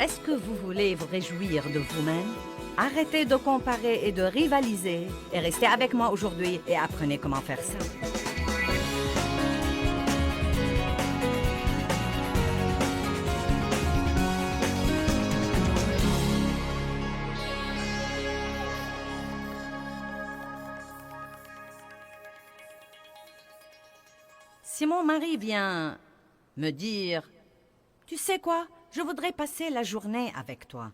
Est-ce que vous voulez vous réjouir de vous-même? Arrêtez de comparer et de rivaliser et restez avec moi aujourd'hui et apprenez comment faire ça. Si mon mari vient me dire « Tu sais quoi, je voudrais passer la journée avec toi. »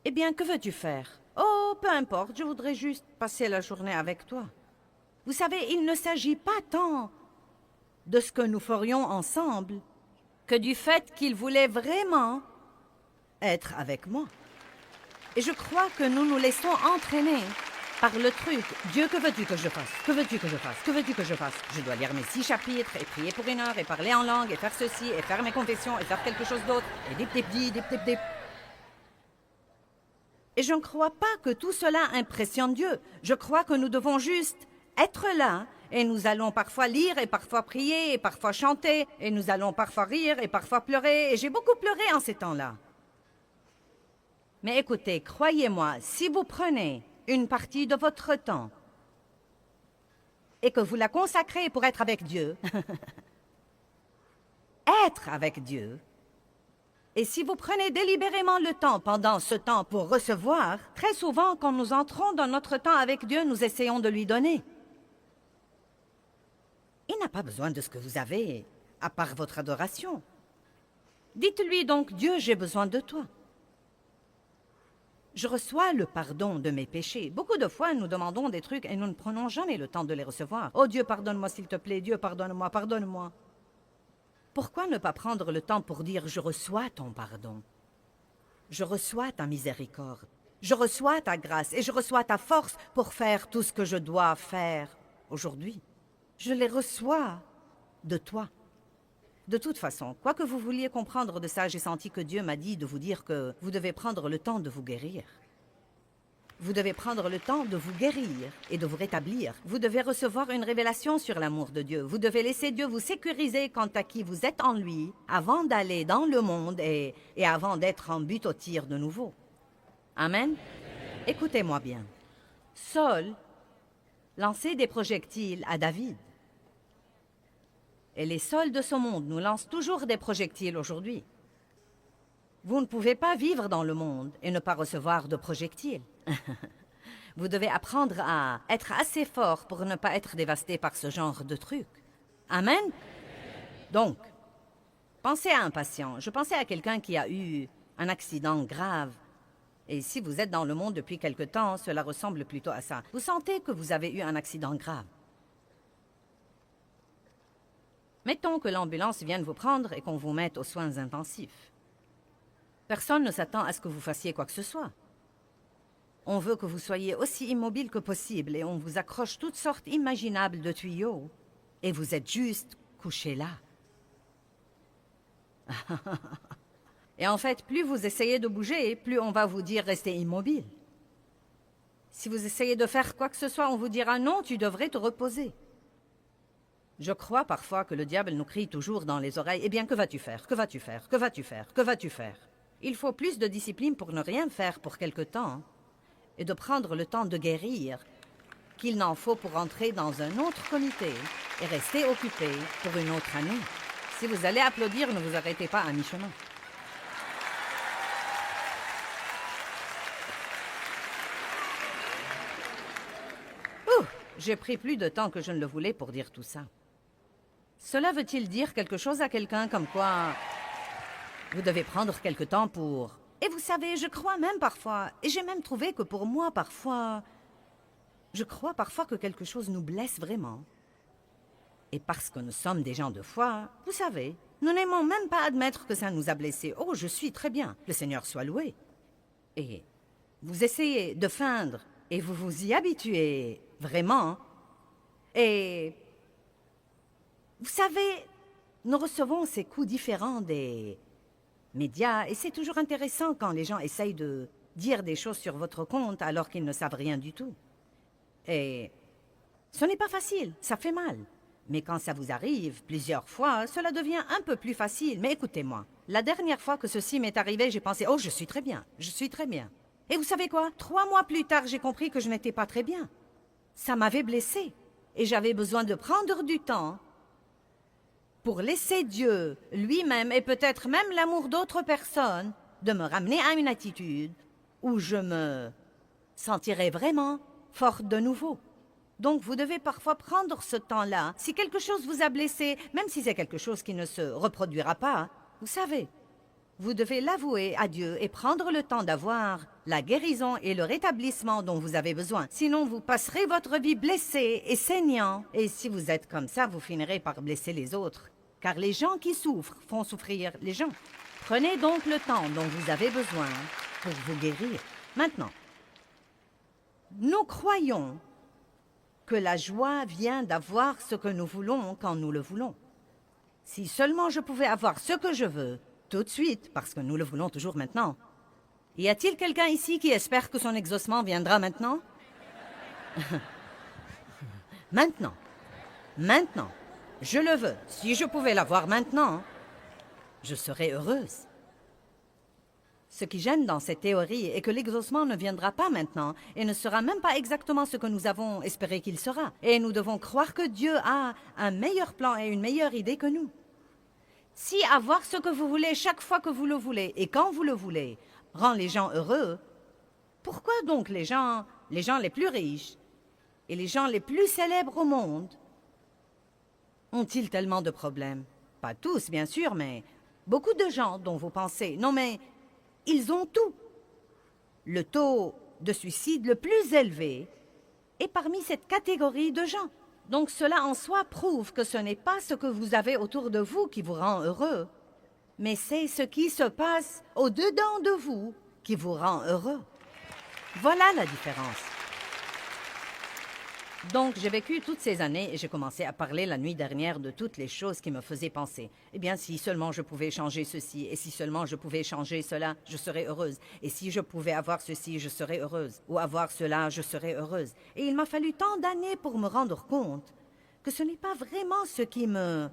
Eh bien, que veux-tu faire? Oh, peu importe, je voudrais juste passer la journée avec toi. Vous savez, il ne s'agit pas tant de ce que nous ferions ensemble que du fait qu'il voulait vraiment être avec moi. Et je crois que nous nous laissons entraîner par le truc. Dieu, que veux-tu que je fasse? Que veux-tu que je fasse? Que veux-tu que je fasse? Je dois lire mes 6 chapitres et prier pour 1 heure et parler en langue et faire ceci et faire mes confessions et faire quelque chose d'autre et dip dip dip dip dip dip. Et je ne crois pas que tout cela impressionne Dieu. Je crois que nous devons juste être là et nous allons parfois lire et parfois prier et parfois chanter et nous allons parfois rire et parfois pleurer et j'ai beaucoup pleuré en ces temps-là. Mais écoutez, croyez-moi, si vous prenez une partie de votre temps et que vous la consacrez pour être avec Dieu, être avec Dieu, et si vous prenez délibérément le temps pendant ce temps pour recevoir, très souvent quand nous entrons dans notre temps avec Dieu, nous essayons de lui donner. Il n'a pas besoin de ce que vous avez, à part votre adoration. Dites-lui donc, Dieu, j'ai besoin de toi. Je reçois le pardon de mes péchés. Beaucoup de fois, nous demandons des trucs et nous ne prenons jamais le temps de les recevoir. Oh Dieu, pardonne-moi s'il te plaît. Dieu, pardonne-moi, pardonne-moi. Pourquoi ne pas prendre le temps pour dire « Je reçois ton pardon. Je reçois ta miséricorde. Je reçois ta grâce et je reçois ta force pour faire tout ce que je dois faire aujourd'hui. Je les reçois de toi. » De toute façon, quoi que vous vouliez comprendre de ça, j'ai senti que Dieu m'a dit de vous dire que vous devez prendre le temps de vous guérir. Vous devez prendre le temps de vous guérir et de vous rétablir. Vous devez recevoir une révélation sur l'amour de Dieu. Vous devez laisser Dieu vous sécuriser quant à qui vous êtes en lui avant d'aller dans le monde et avant d'être en but au tir de nouveau. Amen? Écoutez-moi bien. Saul lançait des projectiles à David. Et les Sauls de ce monde nous lancent toujours des projectiles aujourd'hui. Vous ne pouvez pas vivre dans le monde et ne pas recevoir de projectiles. Vous devez apprendre à être assez fort pour ne pas être dévasté par ce genre de trucs. Amen? Donc, pensez à un patient. Je pensais à quelqu'un qui a eu un accident grave. Et si vous êtes dans le monde depuis quelque temps, cela ressemble plutôt à ça. Vous sentez que vous avez eu un accident grave. Mettons que l'ambulance vienne vous prendre et qu'on vous mette aux soins intensifs. Personne ne s'attend à ce que vous fassiez quoi que ce soit. On veut que vous soyez aussi immobile que possible et on vous accroche toutes sortes imaginables de tuyaux. Et vous êtes juste couché là. Et en fait, plus vous essayez de bouger, plus on va vous dire restez immobile. Si vous essayez de faire quoi que ce soit, on vous dira non, tu devrais te reposer. Je crois parfois que le diable nous crie toujours dans les oreilles « Eh bien, que vas-tu faire? Que vas-tu faire? Que vas-tu faire? Que vas-tu faire ?» Il faut plus de discipline pour ne rien faire pour quelque temps et de prendre le temps de guérir qu'il n'en faut pour entrer dans un autre comité et rester occupé pour une autre année. Si vous allez applaudir, ne vous arrêtez pas à mi-chemin. J'ai pris plus de temps que je ne le voulais pour dire tout ça. Cela veut-il dire quelque chose à quelqu'un comme quoi vous devez prendre quelque temps pour... Et vous savez, je crois même parfois, et j'ai même trouvé que pour moi parfois, je crois parfois que quelque chose nous blesse vraiment. Et parce que nous sommes des gens de foi, vous savez, nous n'aimons même pas admettre que ça nous a blessés. Oh, je suis très bien, le Seigneur soit loué. Et vous essayez de feindre et vous vous y habituez vraiment. Et vous savez, nous recevons ces coups différents des médias et c'est toujours intéressant quand les gens essayent de dire des choses sur votre compte alors qu'ils ne savent rien du tout. Et ce n'est pas facile, ça fait mal. Mais quand ça vous arrive plusieurs fois, cela devient un peu plus facile. Mais écoutez-moi, La dernière fois que ceci m'est arrivé, j'ai pensé « Oh, je suis très bien, je suis très bien. » Et vous savez quoi? 3 mois plus tard, j'ai compris que je n'étais pas très bien. Ça m'avait blessée. Et j'avais besoin de prendre du temps pour laisser Dieu lui-même et peut-être même l'amour d'autres personnes de me ramener à une attitude où je me sentirais vraiment forte de nouveau. Donc vous devez parfois prendre ce temps-là. Si quelque chose vous a blessé, même si c'est quelque chose qui ne se reproduira pas, vous savez, vous devez l'avouer à Dieu et prendre le temps d'avoir la guérison et le rétablissement dont vous avez besoin. Sinon, vous passerez votre vie blessé et saignant. Et si vous êtes comme ça, vous finirez par blesser les autres. Car les gens qui souffrent font souffrir les gens. Prenez donc le temps dont vous avez besoin pour vous guérir. Maintenant, nous croyons que la joie vient d'avoir ce que nous voulons quand nous le voulons. Si seulement je pouvais avoir ce que je veux, tout de suite, parce que nous le voulons toujours maintenant. Y a-t-il quelqu'un ici qui espère que son exaucement viendra maintenant? Maintenant. Maintenant. Je le veux. Si je pouvais l'avoir maintenant, je serais heureuse. Ce qui gêne dans cette théorie est que l'exaucement ne viendra pas maintenant et ne sera même pas exactement ce que nous avons espéré qu'il sera. Et nous devons croire que Dieu a un meilleur plan et une meilleure idée que nous. Si avoir ce que vous voulez chaque fois que vous le voulez et quand vous le voulez rend les gens heureux, pourquoi donc les gens les plus riches et les gens les plus célèbres au monde ont-ils tellement de problèmes? Pas tous, bien sûr, mais beaucoup de gens dont vous pensez. Non, mais ils ont tout. Le taux de suicide le plus élevé est parmi cette catégorie de gens. Donc cela en soi prouve que ce n'est pas ce que vous avez autour de vous qui vous rend heureux, mais c'est ce qui se passe au-dedans de vous qui vous rend heureux. Voilà la différence. Donc, j'ai vécu toutes ces années et j'ai commencé à parler la nuit dernière de toutes les choses qui me faisaient penser. Eh bien, si seulement je pouvais changer ceci, et si seulement je pouvais changer cela, je serais heureuse. Et si je pouvais avoir ceci, je serais heureuse. Ou avoir cela, je serais heureuse. Et il m'a fallu tant d'années pour me rendre compte que ce n'est pas vraiment ce qui me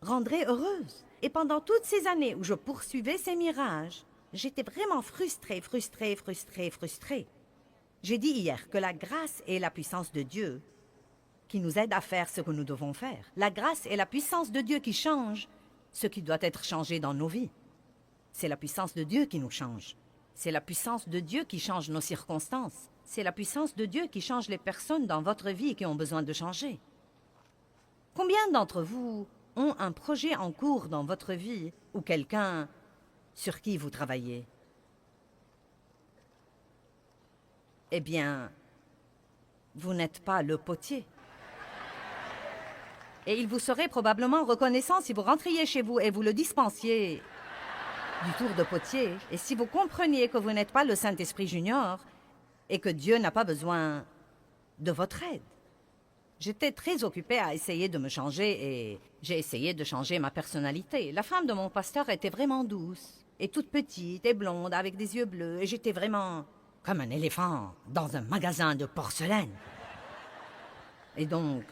rendrait heureuse. Et pendant toutes ces années où je poursuivais ces mirages, j'étais vraiment frustrée. J'ai dit hier que la grâce est la puissance de Dieu qui nous aide à faire ce que nous devons faire. La grâce est la puissance de Dieu qui change ce qui doit être changé dans nos vies. C'est la puissance de Dieu qui nous change. C'est la puissance de Dieu qui change nos circonstances. C'est la puissance de Dieu qui change les personnes dans votre vie qui ont besoin de changer. Combien d'entre vous ont un projet en cours dans votre vie ou quelqu'un sur qui vous travaillez? Eh bien, vous n'êtes pas le potier. Et il vous serait probablement reconnaissant si vous rentriez chez vous et vous le dispensiez du tour de potier, et si vous compreniez que vous n'êtes pas le Saint-Esprit Junior et que Dieu n'a pas besoin de votre aide. J'étais très occupée à essayer de me changer et j'ai essayé de changer ma personnalité. La femme de mon pasteur était vraiment douce et toute petite et blonde avec des yeux bleus et j'étais vraiment comme un éléphant dans un magasin de porcelaine. Et donc,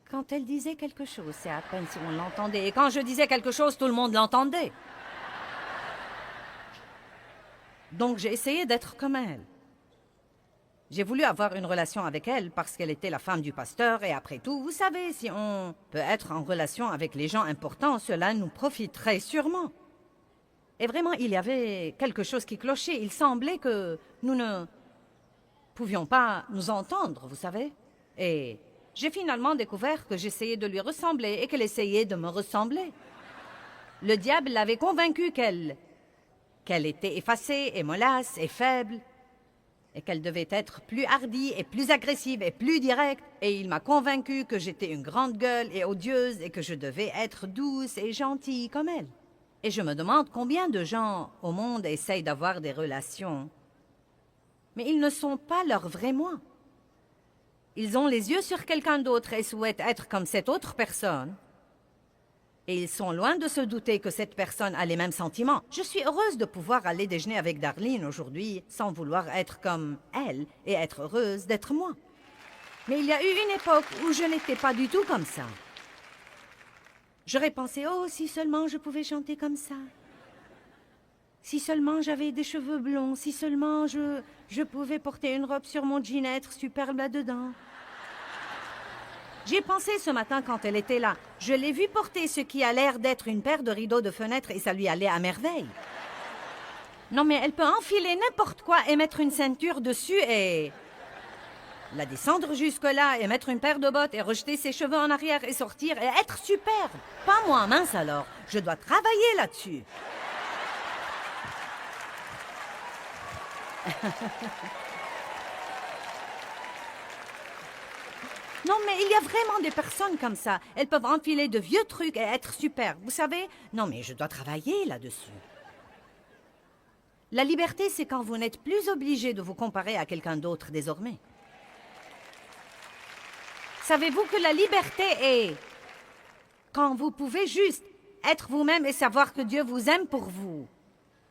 quand elle disait quelque chose, c'est à peine si on l'entendait. Et quand je disais quelque chose, tout le monde l'entendait. Donc j'ai essayé d'être comme elle. J'ai voulu avoir une relation avec elle parce qu'elle était la femme du pasteur et après tout, vous savez, si on peut être en relation avec les gens importants, cela nous profiterait sûrement. Et vraiment, il y avait quelque chose qui clochait. Il semblait que nous ne pouvions pas nous entendre, vous savez. Et j'ai finalement découvert que j'essayais de lui ressembler et qu'elle essayait de me ressembler. Le diable l'avait convaincue qu'elle était effacée et mollasse et faible et qu'elle devait être plus hardie et plus agressive et plus directe. Et il m'a convaincue que j'étais une grande gueule et odieuse et que je devais être douce et gentille comme elle. Et je me demande combien de gens au monde essayent d'avoir des relations, mais ils ne sont pas leur vrai moi. Ils ont les yeux sur quelqu'un d'autre et souhaitent être comme cette autre personne. Et ils sont loin de se douter que cette personne a les mêmes sentiments. Je suis heureuse de pouvoir aller déjeuner avec Darlene aujourd'hui sans vouloir être comme elle et être heureuse d'être moi. Mais il y a eu une époque où je n'étais pas du tout comme ça. J'aurais pensé, oh, si seulement je pouvais chanter comme ça. Si seulement j'avais des cheveux blonds, si seulement je pouvais porter une robe sur mon jean, être superbe là-dedans. J'y ai pensé ce matin quand elle était là. Je l'ai vue porter ce qui a l'air d'être une paire de rideaux de fenêtre et ça lui allait à merveille. Non, mais elle peut enfiler n'importe quoi et mettre une ceinture dessus et... la descendre jusque-là et mettre une paire de bottes et rejeter ses cheveux en arrière et sortir et être superbe. Pas moi, mince alors. Je dois travailler là-dessus. Non, mais il y a vraiment des personnes comme ça. Elles peuvent enfiler de vieux trucs et être super. Vous savez? Non, mais je dois travailler là-dessus. La liberté, c'est quand vous n'êtes plus obligé de vous comparer à quelqu'un d'autre désormais. Savez-vous que la liberté est quand vous pouvez juste être vous-même et savoir que Dieu vous aime pour vous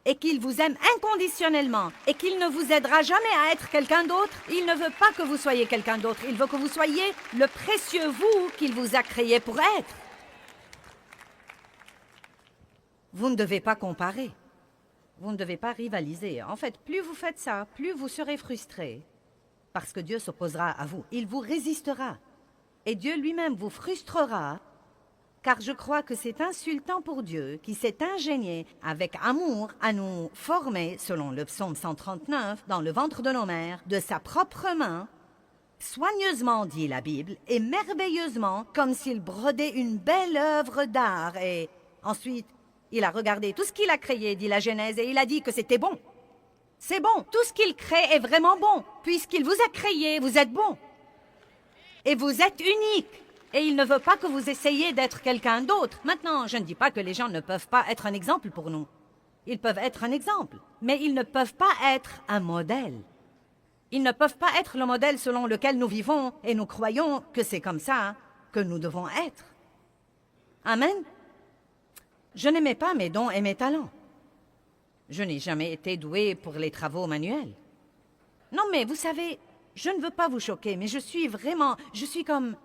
et qu'il vous aime inconditionnellement et qu'il ne vous aidera jamais à être quelqu'un d'autre. Il ne veut pas que vous soyez quelqu'un d'autre. Il veut que vous soyez le précieux vous qu'il vous a créé pour être. Vous ne devez pas comparer. Vous ne devez pas rivaliser. En fait, plus vous faites ça, plus vous serez frustré. Parce que Dieu s'opposera à vous. Il vous résistera. Et Dieu lui-même vous frustrera. Car je crois que c'est insultant pour Dieu qui s'est ingénié avec amour à nous former, selon le psaume 139, dans le ventre de nos mères, de sa propre main, soigneusement, dit la Bible, et merveilleusement, comme s'il brodait une belle œuvre d'art. Et ensuite, il a regardé tout ce qu'il a créé, dit la Genèse, et il a dit que c'était bon. C'est bon, tout ce qu'il crée est vraiment bon. Puisqu'il vous a créé, vous êtes bon. Et vous êtes unique. Et il ne veut pas que vous essayiez d'être quelqu'un d'autre. Maintenant, je ne dis pas que les gens ne peuvent pas être un exemple pour nous. Ils peuvent être un exemple, mais ils ne peuvent pas être un modèle. Ils ne peuvent pas être le modèle selon lequel nous vivons et nous croyons que c'est comme ça que nous devons être. Amen. Je n'aimais pas mes dons et mes talents. Je n'ai jamais été douée pour les travaux manuels. Non, mais vous savez, je ne veux pas vous choquer, mais je suis comme...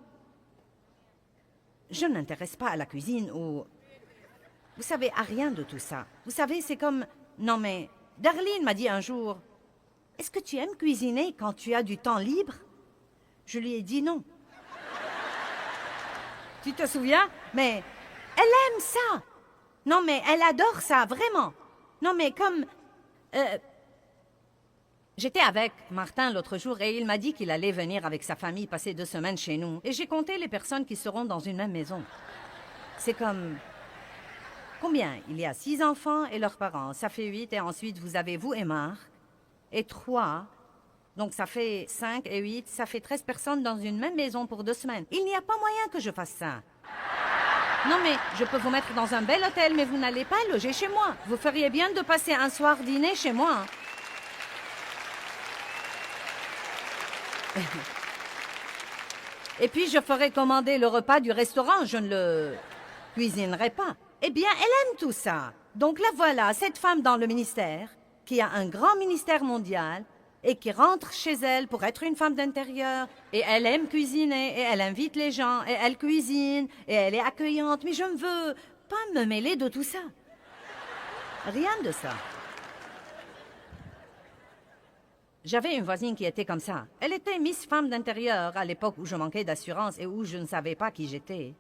Je ne m'intéresse pas à la cuisine ou... Vous savez, à rien de tout ça. Vous savez, c'est comme... Non, mais Darlene m'a dit un jour, « Est-ce que tu aimes cuisiner quand tu as du temps libre ?» Je lui ai dit non. Tu te souviens? Mais elle aime ça. Non, mais elle adore ça, vraiment. Non, mais comme... J'étais avec Martin l'autre jour et il m'a dit qu'il allait venir avec sa famille passer 2 semaines chez nous. Et j'ai compté les personnes qui seront dans une même maison. C'est comme... Combien? Il y a 6 enfants et leurs parents. Ça fait 8 et ensuite vous avez vous et Marc. Et 3. Donc ça fait 5 et 8. Ça fait 13 personnes dans une même maison pour 2 semaines. Il n'y a pas moyen que je fasse ça. Non mais je peux vous mettre dans un bel hôtel, mais vous n'allez pas loger chez moi. Vous feriez bien de passer un soir dîner chez moi. Et puis je ferai commander le repas du restaurant, je ne le cuisinerai pas. Eh bien, elle aime tout ça. Donc la voilà, cette femme dans le ministère, qui a un grand ministère mondial, et qui rentre chez elle pour être une femme d'intérieur, et elle aime cuisiner, et elle invite les gens, et elle cuisine, et elle est accueillante, mais je ne veux pas me mêler de tout ça. Rien de ça. J'avais une voisine qui était comme ça. Elle était Miss Femme d'intérieur à l'époque où je manquais d'assurance et où je ne savais pas qui j'étais.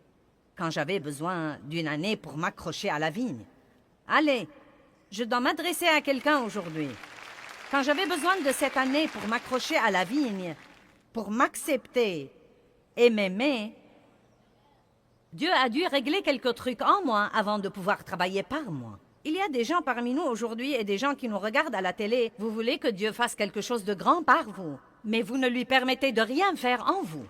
Quand j'avais besoin d'une année pour m'accrocher à la vigne. Allez, je dois m'adresser à quelqu'un aujourd'hui. Quand j'avais besoin de cette année pour m'accrocher à la vigne, pour m'accepter et m'aimer, Dieu a dû régler quelques trucs en moi avant de pouvoir travailler par moi. Il y a des gens parmi nous aujourd'hui et des gens qui nous regardent à la télé. Vous voulez que Dieu fasse quelque chose de grand par vous, mais vous ne lui permettez de rien faire en vous.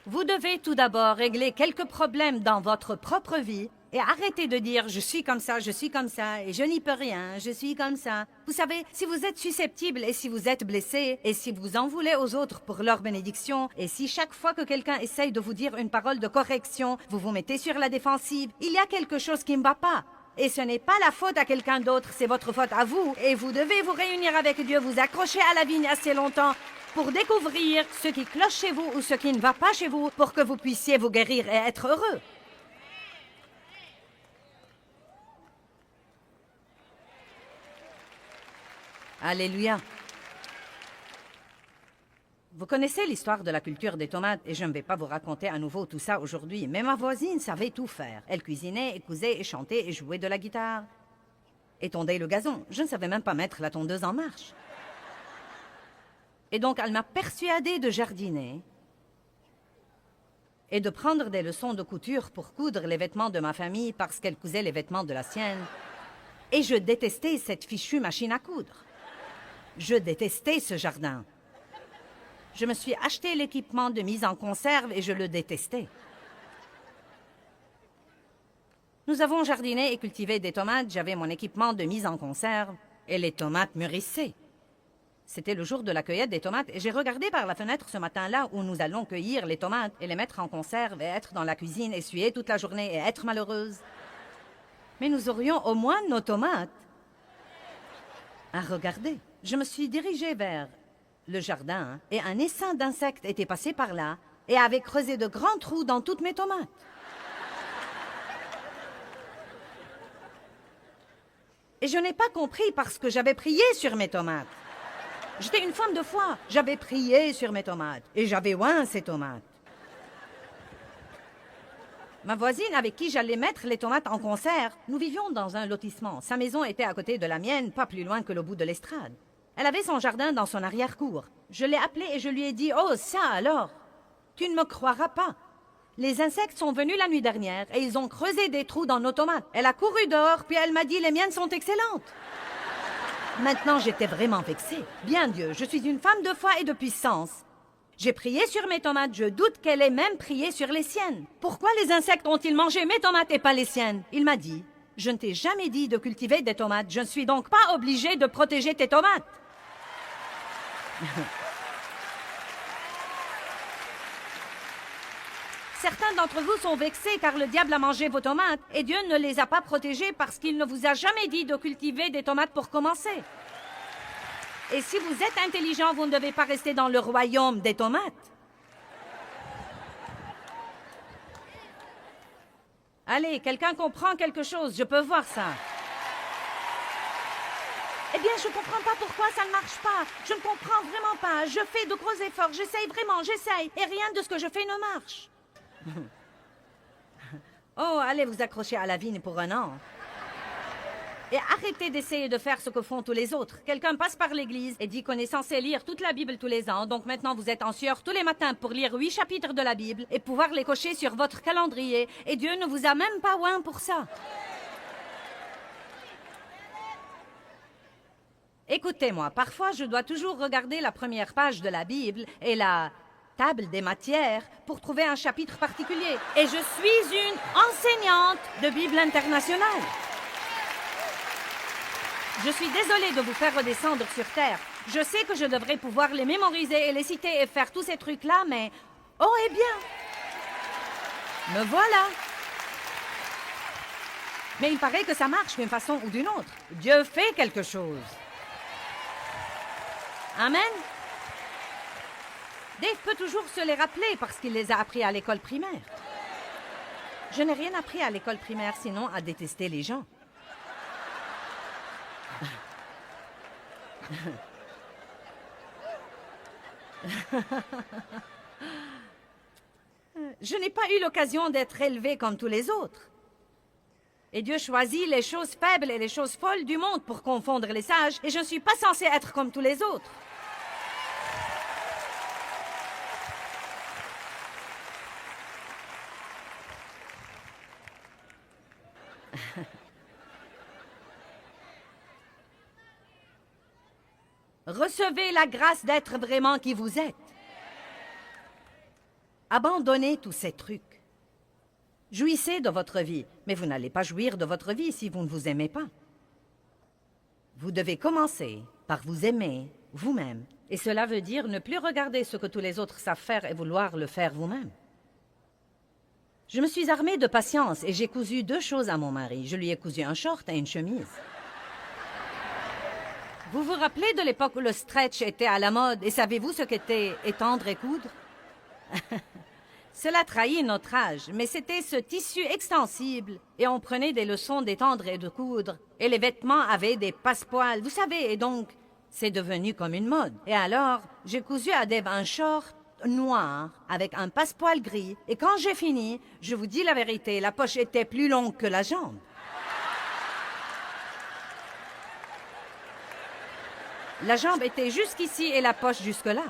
Vous devez tout d'abord régler quelques problèmes dans votre propre vie et arrêter de dire « je suis comme ça et je n'y peux rien, je suis comme ça ». Vous savez, si vous êtes susceptible et si vous êtes blessé et si vous en voulez aux autres pour leur bénédiction et si chaque fois que quelqu'un essaye de vous dire une parole de correction, vous vous mettez sur la défensive, il y a quelque chose qui ne va pas. Et ce n'est pas la faute à quelqu'un d'autre, c'est votre faute à vous. Et vous devez vous réunir avec Dieu, vous accrocher à la vigne assez longtemps pour découvrir ce qui cloche chez vous ou ce qui ne va pas chez vous pour que vous puissiez vous guérir et être heureux. Alléluia. Vous connaissez l'histoire de la culture des tomates et je ne vais pas vous raconter à nouveau tout ça aujourd'hui, mais ma voisine savait tout faire. Elle cuisinait, et cousait, et chantait, et jouait de la guitare. Et tondait le gazon. Je ne savais même pas mettre la tondeuse en marche. Et donc, elle m'a persuadée de jardiner et de prendre des leçons de couture pour coudre les vêtements de ma famille parce qu'elle cousait les vêtements de la sienne. Et je détestais cette fichue machine à coudre. Je détestais ce jardin. Je me suis acheté l'équipement de mise en conserve et je le détestais. Nous avons jardiné et cultivé des tomates, j'avais mon équipement de mise en conserve et les tomates mûrissaient. C'était le jour de la cueillette des tomates et j'ai regardé par la fenêtre ce matin-là où nous allons cueillir les tomates et les mettre en conserve et être dans la cuisine, essuyer toute la journée et être malheureuse. Mais nous aurions au moins nos tomates à regarder. Je me suis dirigée vers le jardin et un essaim d'insectes était passé par là et avait creusé de grands trous dans toutes mes tomates. Et je n'ai pas compris parce que j'avais prié sur mes tomates. J'étais une femme de foi. J'avais prié sur mes tomates et j'avais oint ces tomates. Ma voisine avec qui j'allais mettre les tomates en conserve, nous vivions dans un lotissement. Sa maison était à côté de la mienne, pas plus loin que le bout de l'estrade. Elle avait son jardin dans son arrière-cour. Je l'ai appelée et je lui ai dit « Oh, ça alors! Tu ne me croiras pas. Les insectes sont venus la nuit dernière et ils ont creusé des trous dans nos tomates. Elle a couru dehors, puis elle m'a dit « Les miennes sont excellentes. » Maintenant, j'étais vraiment vexée. Bien Dieu, je suis une femme de foi et de puissance. J'ai prié sur mes tomates, je doute qu'elle ait même prié sur les siennes. Pourquoi les insectes ont-ils mangé mes tomates et pas les siennes? Il m'a dit « Je ne t'ai jamais dit de cultiver des tomates, je ne suis donc pas obligée de protéger tes tomates. » Certains d'entre vous sont vexés car le diable a mangé vos tomates et Dieu ne les a pas protégées parce qu'il ne vous a jamais dit de cultiver des tomates pour commencer. Et si vous êtes intelligent, vous ne devez pas rester dans le royaume des tomates. Allez, quelqu'un comprend quelque chose, je peux voir ça. Eh bien, je ne comprends pas pourquoi ça ne marche pas. Je ne comprends vraiment pas. Je fais de gros efforts, j'essaye vraiment, j'essaye. Et rien de ce que je fais ne marche. Oh, allez vous accrocher à la vigne pour un an. Et arrêtez d'essayer de faire ce que font tous les autres. Quelqu'un passe par l'église et dit qu'on est censé lire toute la Bible tous les ans. Donc maintenant, vous êtes en sueur tous les matins pour lire 8 chapitres de la Bible et pouvoir les cocher sur votre calendrier. Et Dieu ne vous a même pas oint pour ça. Écoutez-moi, parfois je dois toujours regarder la première page de la Bible et la table des matières pour trouver un chapitre particulier. Et je suis une enseignante de Bible internationale. Je suis désolée de vous faire redescendre sur Terre. Je sais que je devrais pouvoir les mémoriser et les citer et faire tous ces trucs-là, mais... Oh, eh bien! Me voilà! Mais il paraît que ça marche d'une façon ou d'une autre. Dieu fait quelque chose. Amen? Dave peut toujours se les rappeler parce qu'il les a appris à l'école primaire. Je n'ai rien appris à l'école primaire sinon à détester les gens. Je n'ai pas eu l'occasion d'être élevée comme tous les autres. Et Dieu choisit les choses faibles et les choses folles du monde pour confondre les sages, et je ne suis pas censée être comme tous les autres. Recevez la grâce d'être vraiment qui vous êtes. Abandonnez tous ces trucs. Jouissez de votre vie, mais vous n'allez pas jouir de votre vie si vous ne vous aimez pas. Vous devez commencer par vous aimer vous-même. Et cela veut dire ne plus regarder ce que tous les autres savent faire et vouloir le faire vous-même. Je me suis armée de patience et j'ai cousu 2 choses à mon mari. Je lui ai cousu un short et une chemise. Vous vous rappelez de l'époque où le stretch était à la mode et savez-vous ce qu'était étendre et coudre? Cela trahit notre âge, mais c'était ce tissu extensible et on prenait des leçons d'étendre et de coudre et les vêtements avaient des passepoils, vous savez, et donc C'est devenu comme une mode. Et alors, j'ai cousu à Dave un short noir avec un passepoil gris. Et quand j'ai fini, je vous dis la vérité, la poche était plus longue que la jambe. La jambe était jusqu'ici et la poche jusque-là.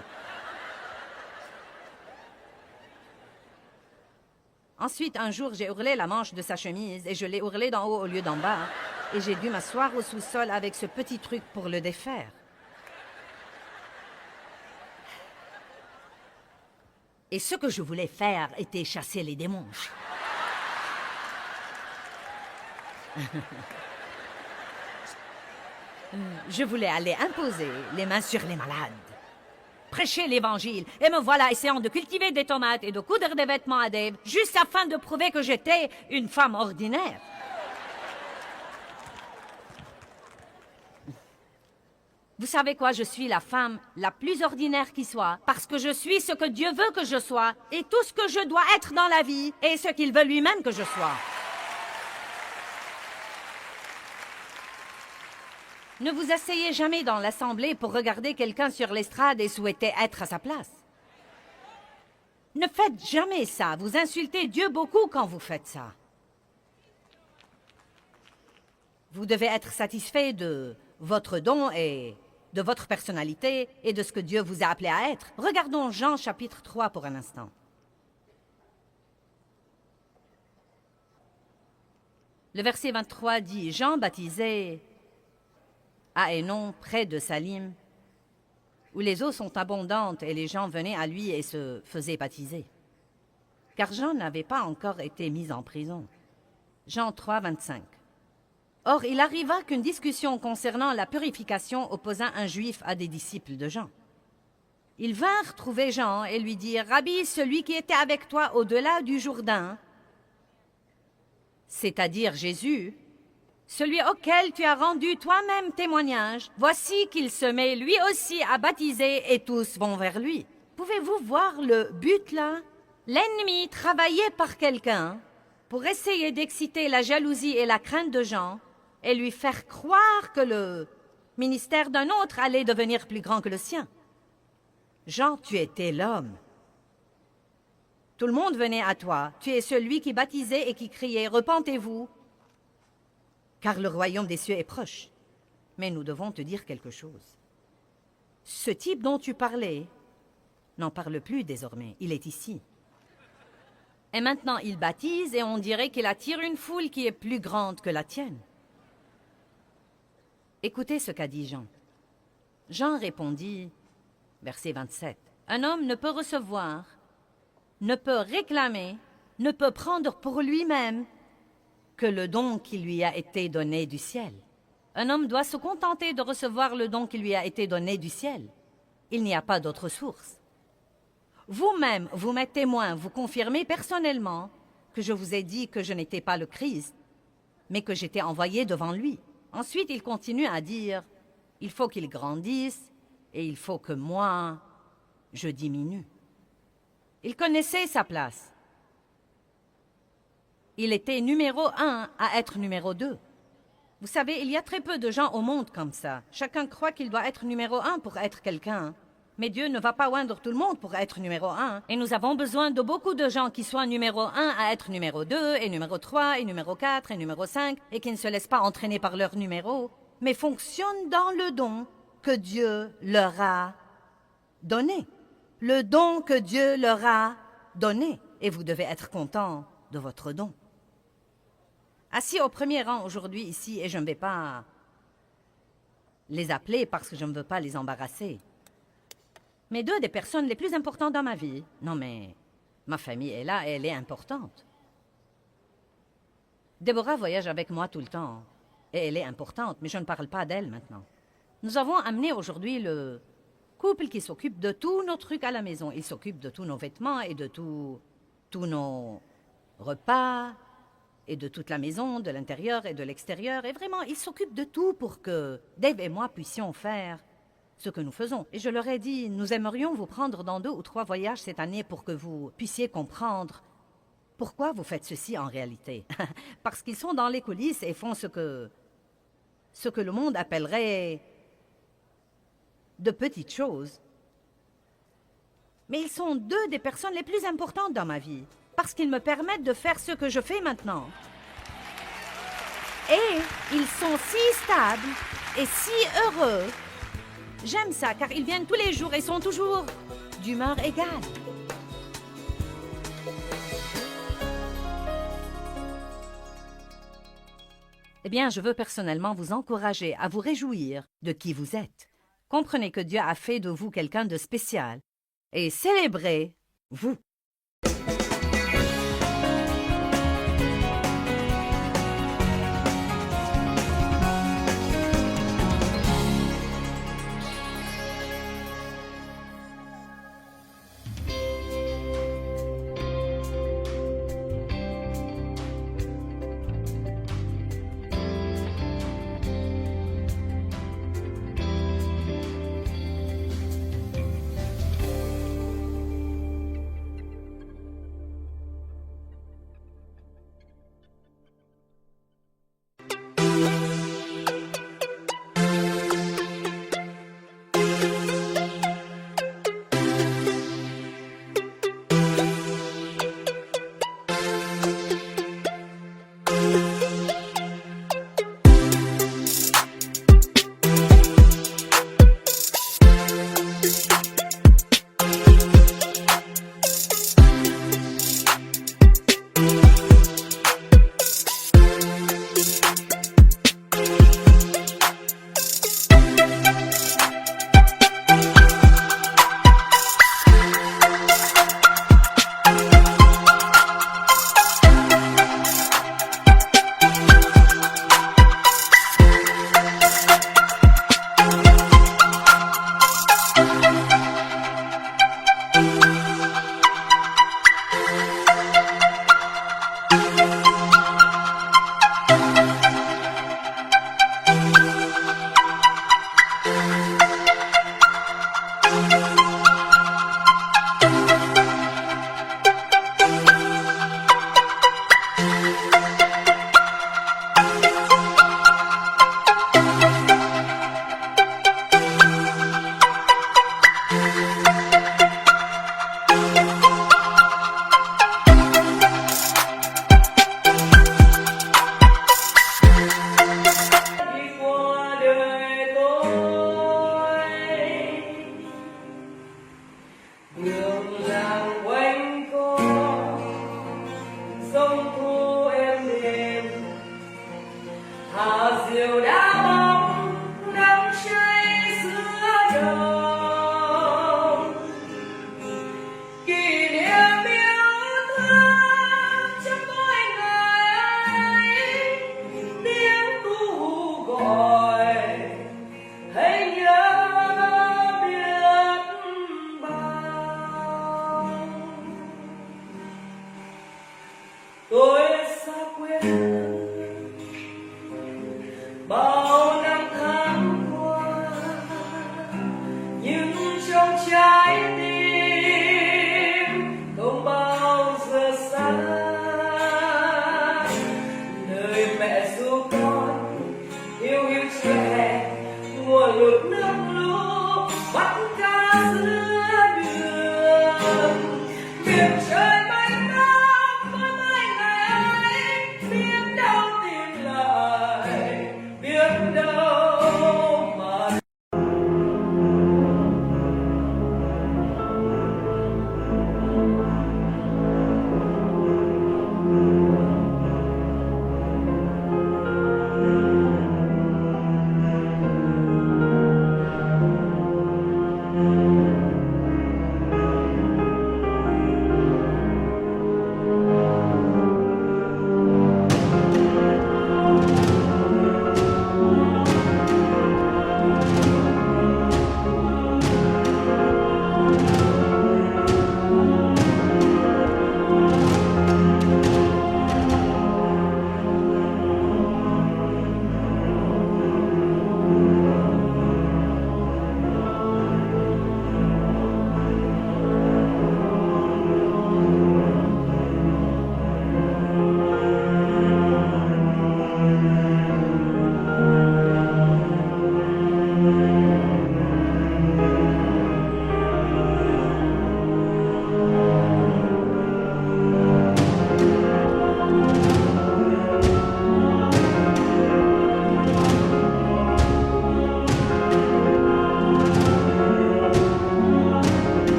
Ensuite, un jour, j'ai hurlé la manche de sa chemise et je l'ai hurlé d'en haut au lieu d'en bas. Et j'ai dû m'asseoir au sous-sol avec ce petit truc pour le défaire. Et ce que je voulais faire était chasser les démons. Je voulais aller imposer les mains sur les malades, prêcher l'Évangile, et me voilà essayant de cultiver des tomates et de coudre des vêtements à Dave, juste afin de prouver que j'étais une femme ordinaire. Vous savez quoi, je suis la femme la plus ordinaire qui soit, parce que je suis ce que Dieu veut que je sois, et tout ce que je dois être dans la vie, et ce qu'il veut lui-même que je sois. Ne vous asseyez jamais dans l'assemblée pour regarder quelqu'un sur l'estrade et souhaiter être à sa place. Ne faites jamais ça. Vous insultez Dieu beaucoup quand vous faites ça. Vous devez être satisfait de votre don et de votre personnalité et de ce que Dieu vous a appelé à être. Regardons Jean chapitre 3 pour un instant. Le verset 23 dit « Jean baptisait à Hénon, près de Salim, où les eaux sont abondantes et les gens venaient à lui et se faisaient baptiser. Car Jean n'avait pas encore été mis en prison. » Jean 3, 25. Or, il arriva qu'une discussion concernant la purification opposa un juif à des disciples de Jean. Ils vinrent trouver Jean et lui dirent « Rabbi, celui qui était avec toi au-delà du Jourdain, c'est-à-dire Jésus, celui auquel tu as rendu toi-même témoignage, voici qu'il se met lui aussi à baptiser et tous vont vers lui. » Pouvez-vous voir le but là? L'ennemi travaillait par quelqu'un pour essayer d'exciter la jalousie et la crainte de Jean et lui faire croire que le ministère d'un autre allait devenir plus grand que le sien. Jean, tu étais l'homme. Tout le monde venait à toi. Tu es celui qui baptisait et qui criait « Repentez-vous !» car le royaume des cieux est proche. Mais nous devons te dire quelque chose. Ce type dont tu parlais n'en parle plus désormais. Il est ici. Et maintenant, il baptise et on dirait qu'il attire une foule qui est plus grande que la tienne. Écoutez ce qu'a dit Jean. Jean répondit, verset 27, « Un homme ne peut recevoir, ne peut réclamer, ne peut prendre pour lui-même que le don qui lui a été donné du ciel. Un homme doit se contenter de recevoir le don qui lui a été donné du ciel. Il n'y a pas d'autre source. Vous-même, vous m'êtes témoin, vous confirmez personnellement que je vous ai dit que je n'étais pas le Christ, mais que j'étais envoyé devant lui. » Ensuite, il continue à dire, « Il faut qu'il grandisse et il faut que moi, je diminue. » Il connaissait sa place. Il était numéro 1 à être numéro 2. Vous savez, il y a très peu de gens au monde comme ça. Chacun croit qu'il doit être numéro 1 pour être quelqu'un. Mais Dieu ne va pas oindre tout le monde pour être numéro 1. Et nous avons besoin de beaucoup de gens qui soient numéro 1 à être numéro 2, et numéro 3, et numéro 4, et numéro 5, et qui ne se laissent pas entraîner par leur numéro, mais fonctionnent dans le don que Dieu leur a donné. Le don que Dieu leur a donné. Et vous devez être content de votre don. Assis au premier rang aujourd'hui ici, et je ne vais pas les appeler parce que je ne veux pas les embarrasser. Mais deux des personnes les plus importantes dans ma vie. Non mais, ma famille est là et elle est importante. Déborah voyage avec moi tout le temps. Et elle est importante, mais je ne parle pas d'elle maintenant. Nous avons amené aujourd'hui le couple qui s'occupe de tous nos trucs à la maison. Il s'occupe de tous nos vêtements et de tous nos repas et de toute la maison, de l'intérieur et de l'extérieur. Et vraiment, il s'occupe de tout pour que Dave et moi puissions faire ce que nous faisons. Et je leur ai dit, nous aimerions vous prendre dans 2 ou 3 voyages cette année pour que vous puissiez comprendre pourquoi vous faites ceci en réalité. Parce qu'ils sont dans les coulisses et font ce que le monde appellerait de petites choses. Mais ils sont deux des personnes les plus importantes dans ma vie, parce qu'ils me permettent de faire ce que je fais maintenant. Et ils sont si stables et si heureux. J'aime ça, car ils viennent tous les jours et sont toujours d'humeur égale. Eh bien, je veux personnellement vous encourager à vous réjouir de qui vous êtes. Comprenez que Dieu a fait de vous quelqu'un de spécial et célébrez vous. Tôi xa quê